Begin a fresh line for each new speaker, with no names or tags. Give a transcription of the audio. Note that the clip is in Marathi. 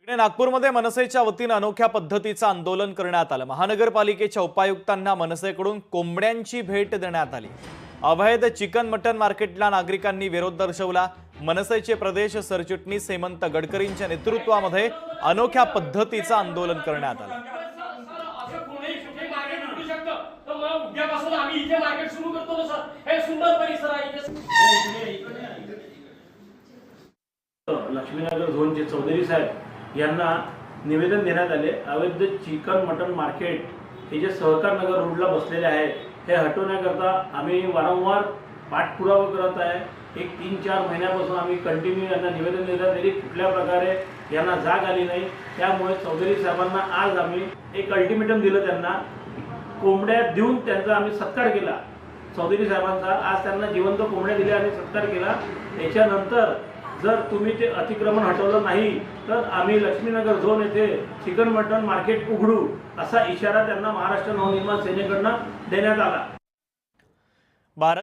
नागपूरमध्ये मनसेच्या वतीने अनोख्या पद्धतीचं आंदोलन करण्यात आलं। महानगरपालिकेच्या उपायुक्तांना मनसेकडून कोंबड्यांची भेट देण्यात आली। अवैध चिकन मटन मार्केटला नागरिकांनी विरोध दर्शवला। मनसेचे प्रदेश सरचिटणीस हेमंत गडकरींच्या नेतृत्वामध्ये अनोख्या पद्धतीचं आंदोलन करण्यात आलं।
लक्ष्मीनगर झोनचे चौधरी साहेब यांना निवेदन देण्यात आले। अवैध चिकन मटन मार्केट हे जे सहकार नगर रोडला बसलेले आहे हे हटवण्याकरता आम्ही वारंवार पाठपुरावा करत आहे। एक 3-4 महिन्यापासून आम्ही कंटिन्यू यांना निवेदन देतात, तरी कुठल्या प्रकारे यांना जाग आली नाही। त्यामुळे चौधरी साहेबांना आज आम्ही एक अल्टिमेटम दिलं, त्यांना कोंबड्या देऊन त्यांचा आम्ही सत्कार केला। चौधरी साहेबांचा आज त्यांना जिवंत कोंबड्या दिल्या आणि सत्कार केला। त्याच्यानंतर जर तुम्ही ते अतिक्रमण हटवलं नाही तर आम्ही लक्ष्मीनगर झोन येथे चिकन मटन मार्केट उघडू असा इशारा त्यांना महाराष्ट्र नवनिर्माण सेनेकडून देण्यात आला।